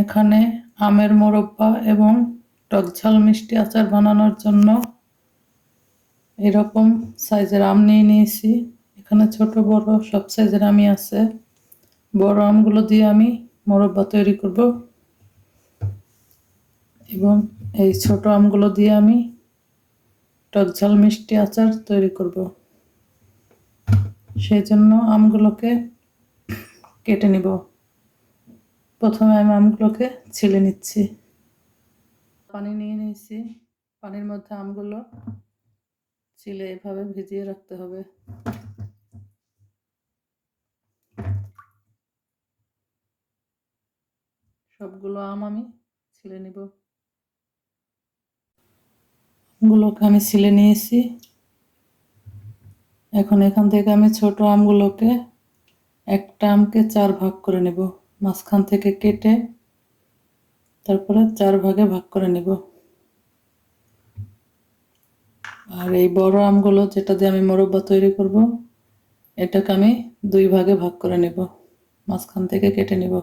এখানে আমের মোরব্বা এবং টক ঝাল মিষ্টি আচার বানানোর জন্য এরকম সাইজের আম নিয়ে নিয়েছি। এখানে ছোট বড় সব সাইজের আমই আছে। বড় আমগুলো দিয়ে আমি মোরব্বা তৈরি করব এবং এই ছোট আমগুলো দিয়ে আমি টক ঝাল মিষ্টি আচার তৈরি করব। সেই জন্য আমগুলোকে কেটে নিব। প্রথমে আমি আমগুলোকে ছিলে নিচ্ছি। পানি নিয়ে নিয়েছি, পানির মধ্যে আমগুলো ছিলে এভাবে ভিজিয়ে রাখতে হবে। সবগুলো আম আমি ছিলে নিব। আমগুলোকে আমি ছিলে নিয়েছি। এখন এখান থেকে আমি ছোট আমগুলোকে একটা আমকে 4 ভাগ করে নেব, মাঝখান থেকে কেটে তারপরে 4 ভাগে ভাগ করে নেব। আর এই বড় আমগুলো যেটা দিয়ে আমি মোরব্বা তৈরি করব, এটাকে আমি 2 ভাগে ভাগ করে নেব, মাঝখান থেকে কেটে নেব।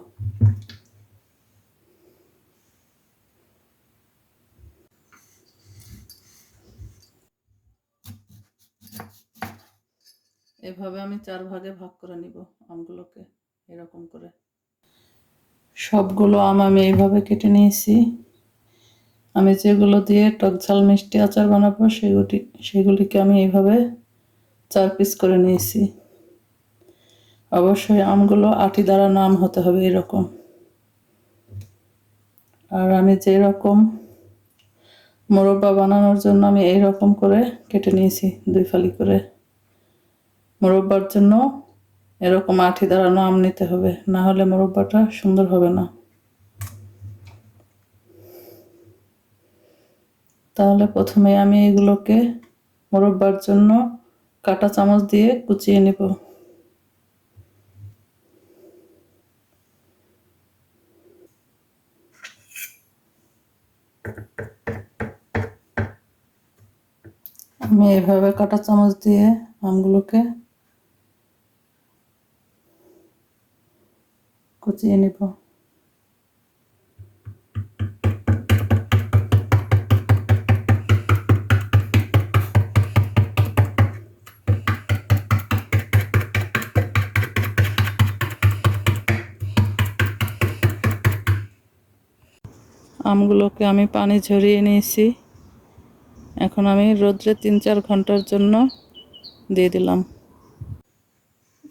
এভাবে আমি 4 ভাগে ভাগ করে নিব আমগুলোকে, এরকম করে। সবগুলো আম আমি এইভাবে কেটে নিয়েছি। আমি যেগুলো দিয়ে টক ঝাল মিষ্টি আচার বানাবো সেগুলিকে আমি এইভাবে 4 পিস করে নিয়েছি। অবশ্যই আমগুলো আটি দাঁড়ানো আম হতে হবে এরকম। আর আমি যেরকম মোরব্বা বানানোর জন্য আমি এইরকম করে কেটে নিয়েছি 2 ফালি করে। মোরব্বার জন্য এরকম আটি দাঁড়ানো আম নিতে হবে, না হলে মোরব্বাটা সুন্দর হবে না। তাহলে প্রথমে আমি এগুলোকে মোরব্বার জন্য কাঁটা চামচ দিয়ে কুচিয়ে নেব। আমি এভাবে কাঁটা চামচ দিয়ে আমগুলোকে কুচিয়ে নেব। আমগুলোকে আমি পানি ঝরিয়ে নিয়েছি। এখন আমি রোদ্রে 3-4 ঘন্টার জন্য দিয়ে দিলাম।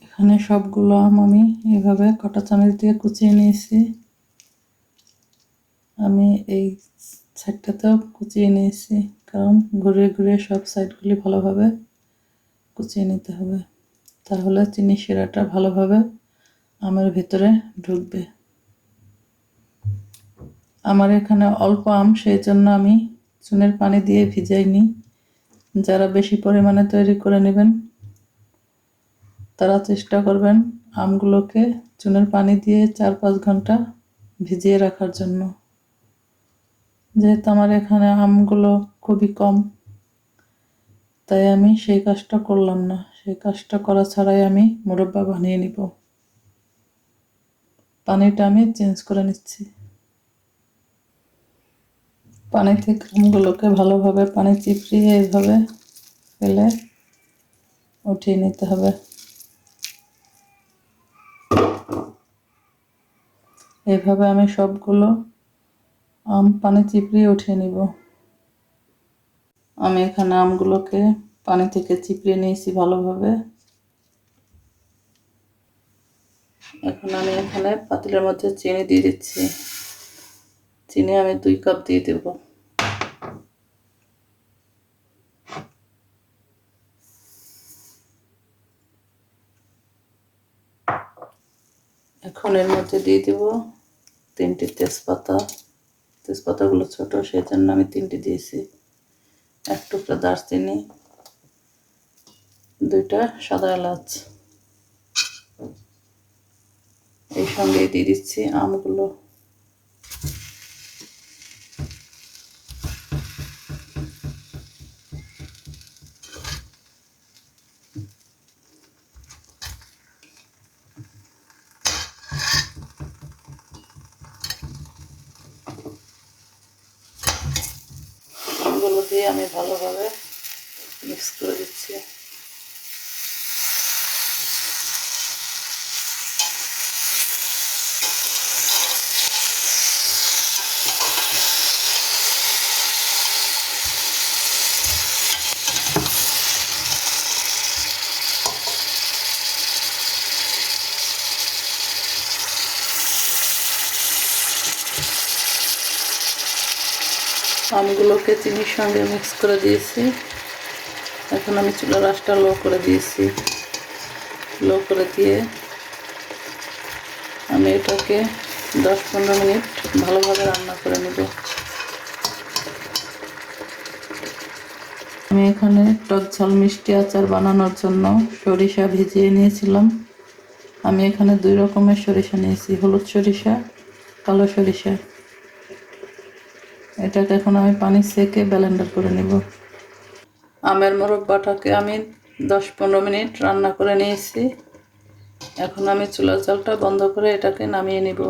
এখানে সবগুলো আম আমি এইভাবে কাঁটা চামচ দিয়ে কুচিয়ে নিয়েছি। আমি এই সাইডটাতেও কুচিয়ে নিয়েছি, কারণ ঘুরিয়ে ঘুরিয়ে সব সাইডগুলি ভালোভাবে কুচিয়ে নিতে হবে, তাহলে চিনি শিরাটা ভালোভাবে আমের ভিতরে ঢুকবে। আমার এখানে অল্প আম, সেই জন্য আমি চুনের পানি দিয়ে ভিজাইনি। যারা বেশি পরিমাণে তৈরি করে নেবেন তারা চেষ্টা করবেন আমগুলোকে চুনের পানি দিয়ে 4-5 ঘন্টা ভিজিয়ে রাখার জন্য। যেহেতু আমার এখানে আমগুলো খুবই কম, তাই আমি সেই কাজটা করলাম না। সেই কাজটা করা ছাড়াই আমি মোরব্বা বানিয়ে নিব। পানিটা আমি চেঞ্জ করে নিচ্ছি। পানি থেকে আমগুলোকে ভালোভাবে পানি চিপড়িয়ে এইভাবে ফেলে উঠিয়ে নিতে হবে। এইভাবে আমি সবগুলো আম পানি চিপড়িয়ে উঠিয়ে নিব। আমি এখানে আমগুলোকে পানি থেকে চিপড়িয়ে নিয়েছি ভালোভাবে। এখন আমি এখানে পাতিলের মধ্যে চিনি দিয়ে দিচ্ছি। চিনি আমি 2 কাপ দিয়ে দেব। এখন এর মধ্যে দিয়ে দেব 3টি তেজপাতা। তেজপাতাগুলো ছোট, সেই জন্য আমি 3টি দিয়েছি। 1 টুকরা দারচিনি, 2টা সাদা এলাচ। এই সঙ্গে দিয়ে দিচ্ছি আমগুলো। ভালোভাবে মিক্স করে দিচ্ছি। আমগুলোকে চিনির সঙ্গে মিক্স করে দিয়েছি। এখন আমি চুলার আঁচটা লো করে দিয়েছি। লো করে দিয়ে আমি এটাকে 10-15 মিনিট ভালোভাবে রান্না করে নেব। আমি এখানে টক ঝাল মিষ্টি আচার বানানোর জন্য সরিষা ভিজিয়ে নিয়েছিলাম। আমি এখানে 2 রকমের সরিষা নিয়েছি, হলুদ সরিষা, কালো সরিষা। এটাকে এখন আমি পানি সেকে ব্লেন্ডার করে নেব। আমের মোরব্বাটাকে আমি 10-15 মিনিট রান্না করে নিয়েছি। এখন আমি চুলার জালটা বন্ধ করে এটাকে নামিয়ে নিব।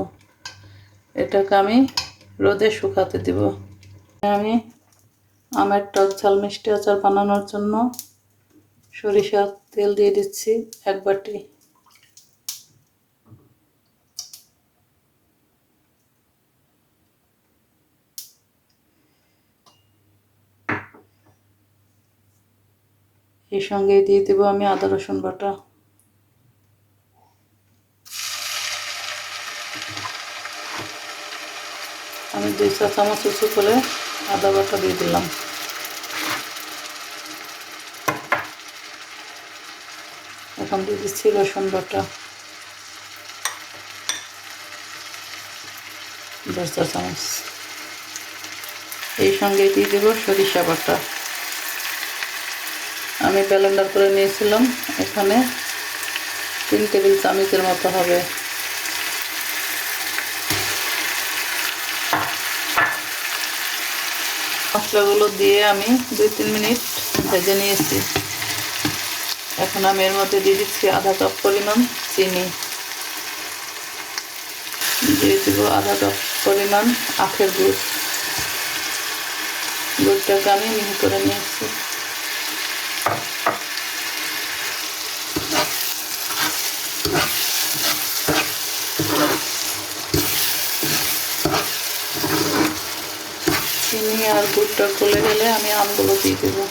এটাকে আমি রোদে শুকাতে দেব। আমি আমের টক ঝাল মিষ্টি আচার বানানোর জন্য সরিষার তেল দিয়ে দিচ্ছি 1 বাটি। এই সঙ্গে দিয়ে দেব আমি আদা রসুন বাটা। আমি 2 চা চামচ উঁচু করে আদা বাটা দিয়ে দিলাম। এখন দিয়ে দিচ্ছি রসুন বাটা 10 চা চামচ। এই সঙ্গে দিয়ে দেব সরিষা বাটা। আমি ব্লেন্ডার করে নিয়েছিলাম, এখানে 3 টেবিল চামচের মতো হবে। মশলাগুলো দিয়ে আমি 2-3 মিনিট ভেজে নিয়েছি। এখন আমি এর মধ্যে দিয়ে দিচ্ছি আধা কাপ পরিমাণ চিনি, দিয়ে দেবো আধা কাপ পরিমাণ আখের গুড়। গুড়টাকে আমি মিহি করে নিয়েছি। চিনি আর গুড়টা গলে গেলে আমি আমগুলো দিয়ে দেবো।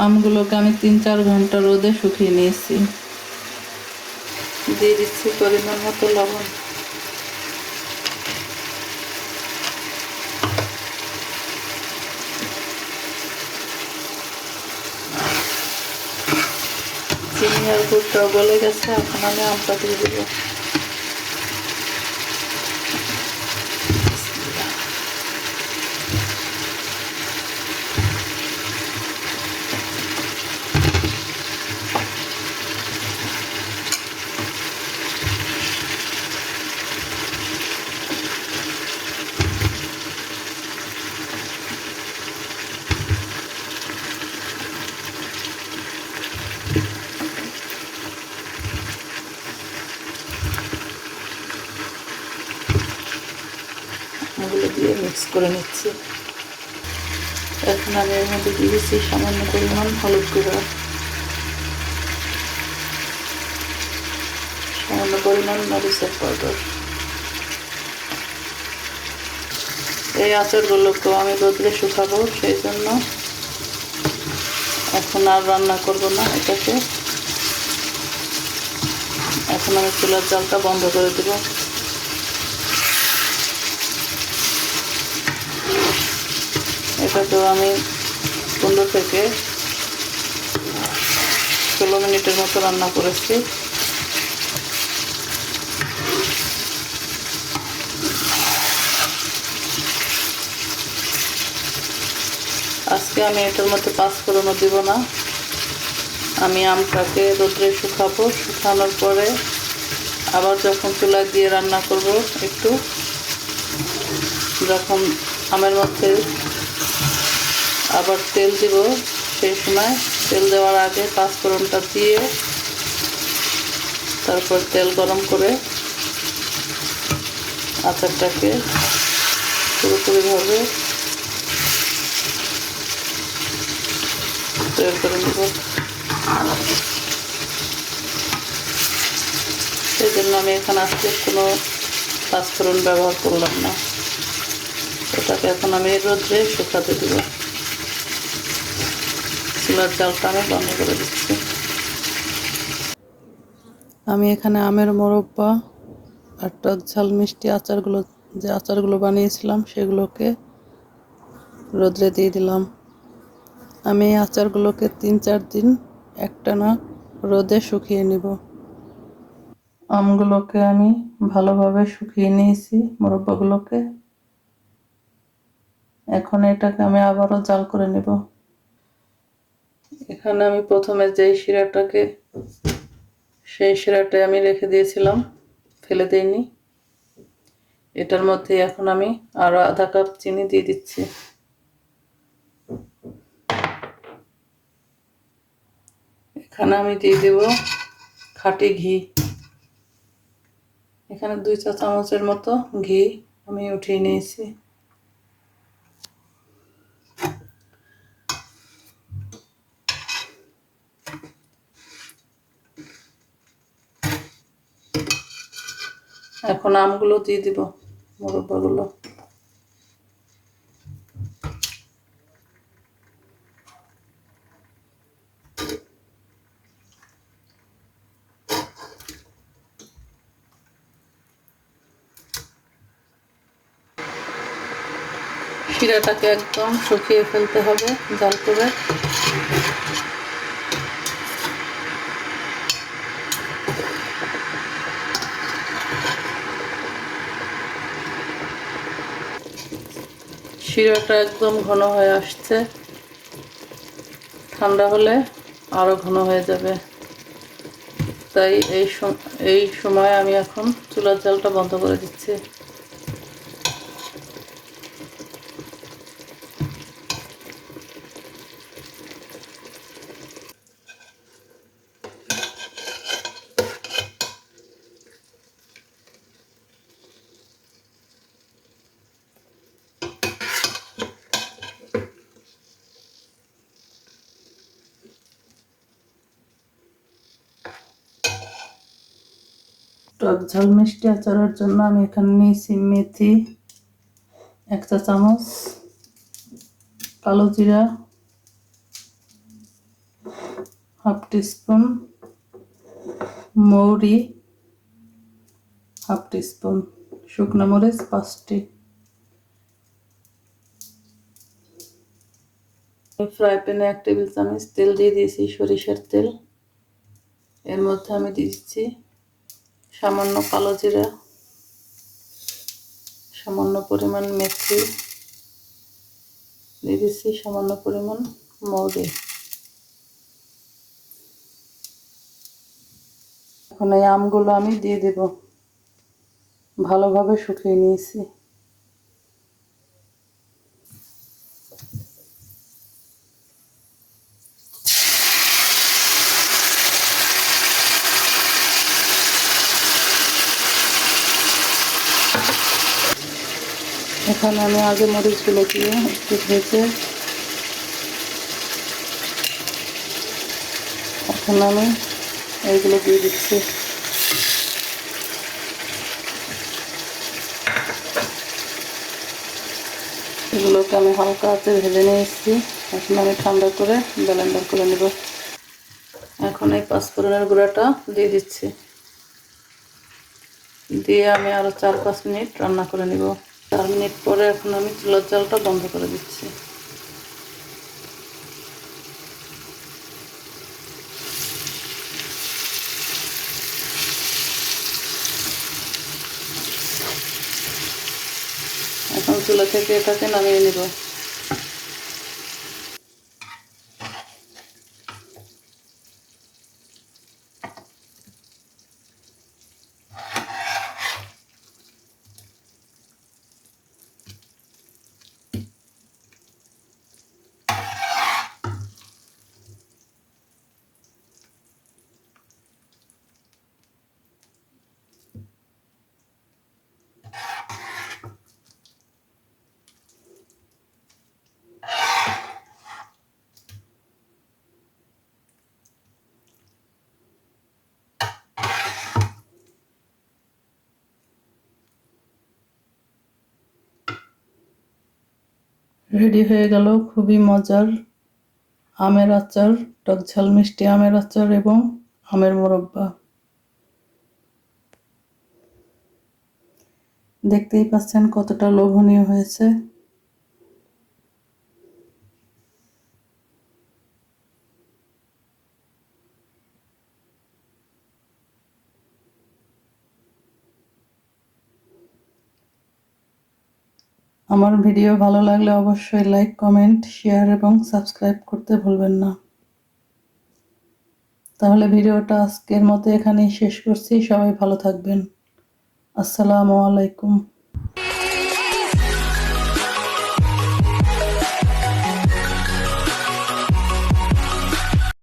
আমগুলোকে আমি 3-4 ঘন্টা রোদে শুকিয়ে নিয়েছি। দিয়ে দিচ্ছি পরিমাণ মতো লবণ। চিনি আর গুড়টাও গলে গেছে, এখন আমি আমটা দিয়ে দেবো। এগুলো দিয়ে মিক্স করে নিচ্ছি। এখন আমি এর মধ্যে দিয়ে দিচ্ছি সামান্য পরিমাণ হলুদ গুঁড়া, সামান্য পরিমাণ মরিচের পাউডার। এই আচারগুলোকেও আমি রোদে শুকাবো, সেই জন্য এখন আর রান্না করব না এটাকে। এখন আমি চুলার জালটা বন্ধ করে দেব। এটাকেও আমি 15 থেকে 16 মিনিটের মতো রান্না করেছি। আজকে আমি এটার মধ্যে 5 ফোড়নও দিব না। আমি আমটাকে রোদে শুকাবো, শুকানোর পরে আবার যখন চুলায় দিয়ে রান্না করব, একটু যখন আমের মধ্যে আবার তেল দিব। সেই সময় তেল দেওয়ার আগে পাঁচফোড়নটা দিয়ে তারপর তেল গরম করে আচারটাকে পুরোপুরিভাবে তৈরি করে নেব। সেই জন্য আমি এখানে আজকে কোনো পাঁচফোড়ন ব্যবহার করলাম না। এটাকে এখন আমি রোদ্রে শুকাতে দেব। চুলার জালটা আমি বন্ধ করে দিচ্ছি। আমি এখানে আমের মোরব্বা আর টক ঝাল মিষ্টি আচারগুলো বানিয়েছিলাম সেগুলোকে রোদ্রে দিয়ে দিলাম। আমি এই আচারগুলোকে 3-4 দিন একটানা রোদে শুকিয়ে নিব। আমগুলোকে আমি ভালোভাবে শুকিয়ে নিয়েছি, মোরব্বাগুলোকে। এখন এটাকে আমি আবারও জাল করে নেব। এখানে আমি প্রথমে সেই শিরাটা আমি রেখে দিয়েছিলাম, ফেলে দেইনি। এটার মধ্যে এখন আমি আরো আধা কাপ চিনি দিয়ে দিচ্ছি। এখানে আমি দিয়ে দেব খাঁটি ঘি। এখানে 2 চা চামচের মতো ঘি আমি উঠিয়ে নিয়েছি। এখন আমগুলো দিয়ে দিব, মোরব্বাগুলো। শিরাটাকে একদম শুকিয়ে ফেলতে হবে জাল করে। শিরাটা একদম ঘন হয়ে আসছে, ঠান্ডা হলে আরো ঘন হয়ে যাবে। তাই এই সময় আমি এখন চুলার জালটা বন্ধ করে দিচ্ছি। টক ঝাল মিষ্টি আচারের জন্য আমি এখানে নিয়েছি মেথি 1 চা চামচ, কালো জিরা 1/2 টিস্পুন, মৌরি 1/2 টিস্পুন, শুকনো মরিচ 5টি। ফ্রাই প্যানে 1 টেবিল চামচ তেল দিয়ে দিয়েছি, সরিষার তেল। এর মধ্যে আমি দিচ্ছি সামান্য কালো জিরা, সামান্য পরিমাণ মেথি, দিয়ে দিচ্ছি সামান্য পরিমাণ মৌরি। এখন এই আমগুলো আমি দিয়ে দেব, ভালোভাবে শুকিয়ে নিয়েছি। এখানে আমি আগে মরিচগুলো দিয়ে একটু ভেজে এখন আমি এইগুলো দিয়ে দিচ্ছি। এগুলোকে আমি হালকা হাতে ভেজে নিয়ে এসেছি। এখন আমি ঠান্ডা করে ব্লেন্ডার করে নেব। এখন এই পাঁচফোড়নের গুঁড়াটা দিয়ে দিচ্ছি, দিয়ে আমি আরো 4-5 মিনিট রান্না করে নেব। 4 মিনিট পরে এখন আমি চুলার জালটা বন্ধ করে দিচ্ছি। এখন চুলা থেকে এটাকে নামিয়ে নেব। রেডি হয়ে গেল খুবই মজার আমের আচার, টকঝাল মিষ্টি আমের আচার এবং আমের মোরব্বা। দেখতেই পাচ্ছেন কতটা লোভনীয় হয়েছে। আমার ভিডিও ভালো লাগলে অবশ্যই লাইক, কমেন্ট, শেয়ার এবং সাবস্ক্রাইব করতে ভুলবেন না। তাহলে ভিডিওটা আজকের মতো এখানেই শেষ করছি। সবাই ভালো থাকবেন। আসসালামু আলাইকুম।